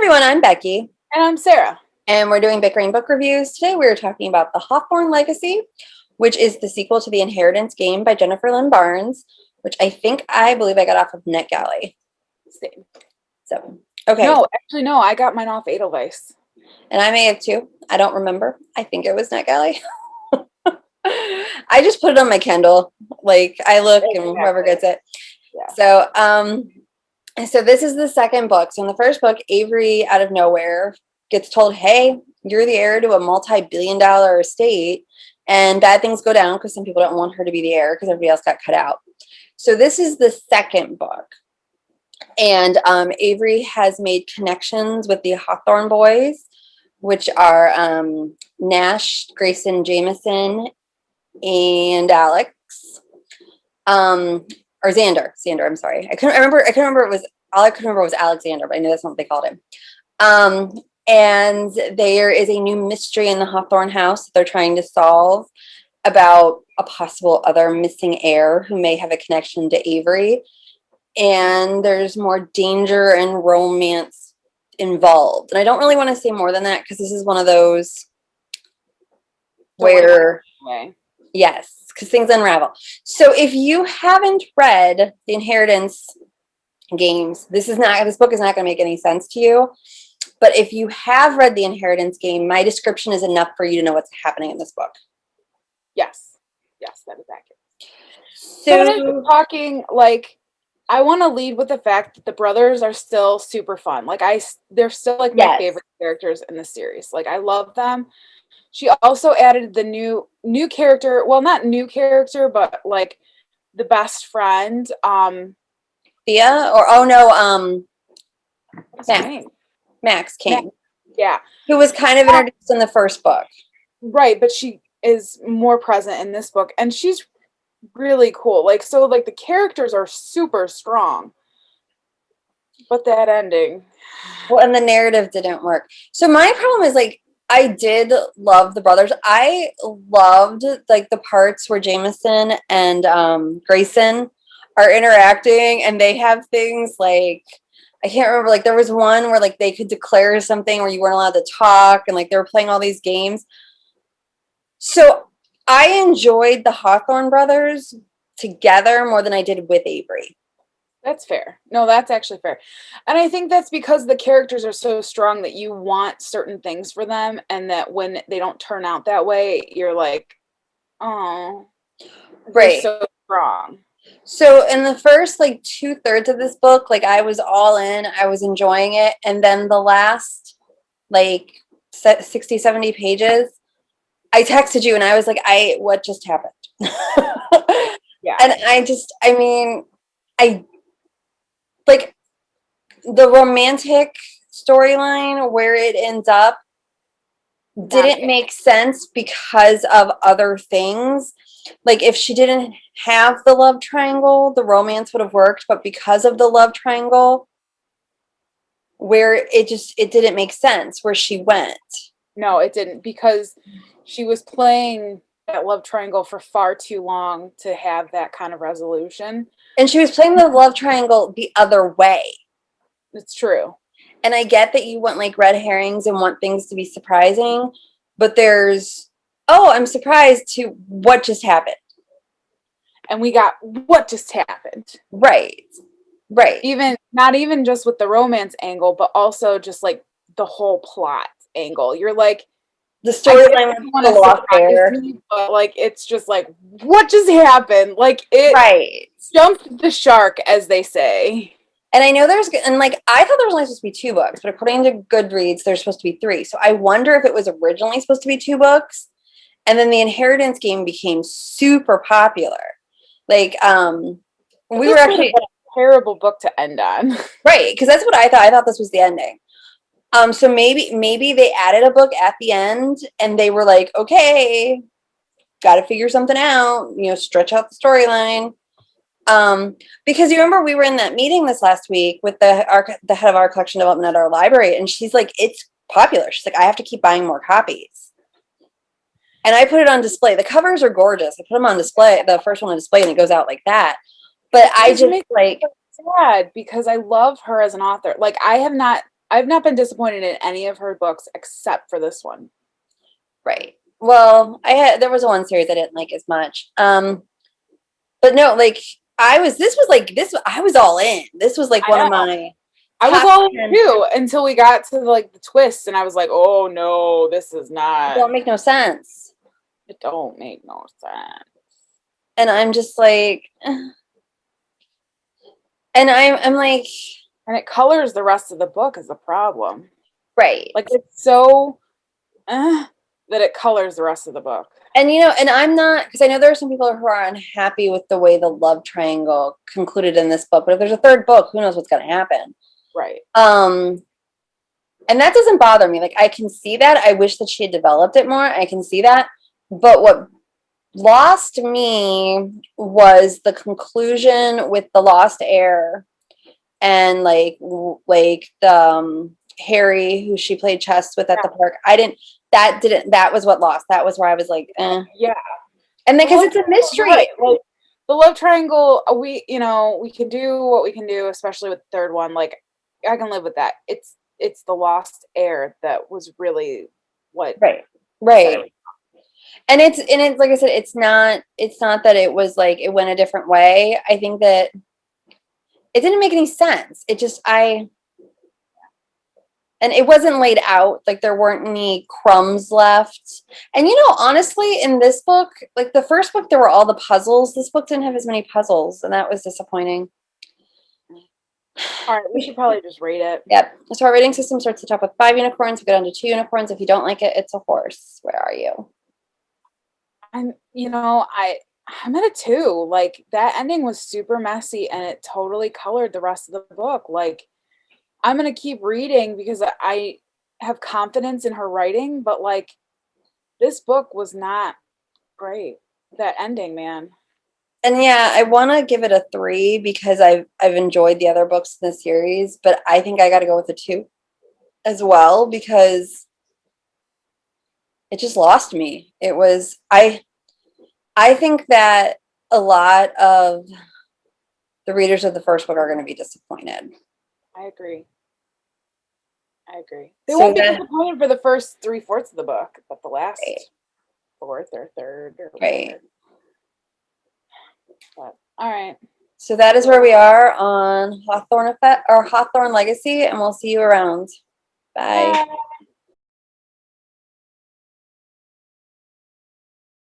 everyone, I'm Becky. And I'm Sarah. And we're doing Bickering book reviews. Today we're talking about The Hawthorne Legacy, which is the sequel to The Inheritance game by Jennifer Lynn Barnes, which I believe I got off of NetGalley. Same. So, okay. No, actually, no, I got mine off Edelweiss. And I may have too. I don't remember. I think it was NetGalley. I just put it on my Kindle. Like, I look and whoever gets it. Yeah. So this is the second book. So in the first book, Avery, out of nowhere, gets told, hey, you're the heir to a multi-billion-dollar estate, and bad things go down because some people don't want her to be the heir because everybody else got cut out. So this is the second book. And Avery has made connections with the Hawthorne boys, which are Nash, Grayson, Jameson, and Alex. Or Xander, I'm sorry. I couldn't remember it was, all I could remember was Alexander, but I knew that's not what they called him. And there is a new mystery in the Hawthorne house that they're trying to solve about a possible other missing heir who may have a connection to Avery. And there's more danger and romance involved. And I don't really want to say more than that because this is one of those where, yes, because things unravel. So if you haven't read the Inheritance games, this book is not going to make any sense to you. But if you have read the Inheritance game, my description is enough for you to know what's happening in this book. Yes, that is accurate. So talking, like, I want to lead with the fact that the brothers are still super fun. Like, they're still like my favorite characters in the series. Like, I love them. She also added the new character. Well, not new character, but like the best friend. Thea, or Max King. Yeah. Who was kind of introduced in the first book. Right, but she is more present in this book, and she's really cool. Like, so like the characters are super strong. But that ending. Well, and the narrative didn't work. So my problem is, like, I did love the brothers. I loved like the parts where Jameson and Grayson are interacting, and they have things like, I can't remember, like there was one where like they could declare something where you weren't allowed to talk, and like they were playing all these games. So I enjoyed the Hawthorne brothers together more than I did with Avery. That's fair. No, that's actually fair. And I think that's because the characters are so strong that you want certain things for them, and that when they don't turn out that way, you're like, oh, right. So strong. So in the first like 2/3 of this book, like I was all in, I was enjoying it. And then the last like 60, 70 pages, I texted you and I was like, what just happened? Yeah. And like the romantic storyline where it ends up didn't make sense because of other things. Like if she didn't have the love triangle, the romance would have worked, but because of the love triangle, where it didn't make sense where she went. No, it didn't, because she was playing that love triangle for far too long to have that kind of resolution. And she was playing the love triangle the other way. It's true. And I get that you want like red herrings and want things to be surprising, but there's, I'm surprised to what just happened. And we got what just happened. Right. Not even just with the romance angle, but also just like the whole plot angle. You're like, the storyline was a lot there, but like it's just like, what just happened? Like it jumped the shark, as they say. And I know I thought there was only supposed to be 2 books, but according to Goodreads, there's supposed to be 3. So I wonder if it was originally supposed to be 2 books, and then the Inheritance game became super popular. Like, we were actually a terrible book to end on, right? Because that's what I thought. I thought this was the ending. So maybe they added a book at the end, and they were like, okay, got to figure something out. Stretch out the storyline. Because you remember we were in that meeting this last week with the head of our collection development at our library, and she's like, it's popular. She's like, I have to keep buying more copies. And I put it on display. The covers are gorgeous. I put them on display, the first one on display, and it goes out like that. But I just like sad because I love her as an author. Like I I've not been disappointed in any of her books except for this one. Right. Well, there was one series I didn't like as much. But no, like I was all in. This was like one of my I was all in too until we got to like the twist and I was like, oh no, this is not. It don't make no sense. It don't make no sense. And I'm just like, and I'm like, and it colors the rest of the book is the problem. Right. Like it's so that it colors the rest of the book. And and I'm not, because I know there are some people who are unhappy with the way the love triangle concluded in this book. But if there's a third book, who knows what's going to happen? Right. And that doesn't bother me. Like I can see that. I wish that she had developed it more. I can see that. But what lost me was the conclusion with the lost heir and like the Harry, who she played chess with at the park. That was what lost. That was where I was like, yeah. And then because it's a mystery. Right. Like, the love triangle, we can do what we can do, especially with the third one. Like I can live with that. It's the lost heir that was really what right. And it's like I said, it's not that it was like it went a different way. I think that it didn't make any sense. It just and it wasn't laid out, like there weren't any crumbs left. And honestly, in this book, like the first book, there were all the puzzles. This book didn't have as many puzzles, and that was disappointing. All right, we should probably just rate it. Yep. So our rating system starts at the top with 5 unicorns. We go down to 2 unicorns. If you don't like it, it's a horse. Where are you? I'm at a 2. Like that ending was super messy and it totally colored the rest of the book. Like I'm going to keep reading because I have confidence in her writing, but like this book was not great. That ending, man. And yeah, I want to give it a 3 because I've enjoyed the other books in the series, but I think I got to go with a 2 as well because it just lost me. It was I think that a lot of the readers of the first book are going to be disappointed. I agree. They won't be disappointed for the first 3/4 of the book, but the last fourth or third or right. But, all right. So that is where we are on Hawthorne Effect or Hawthorne Legacy, and we'll see you around. Bye. Bye.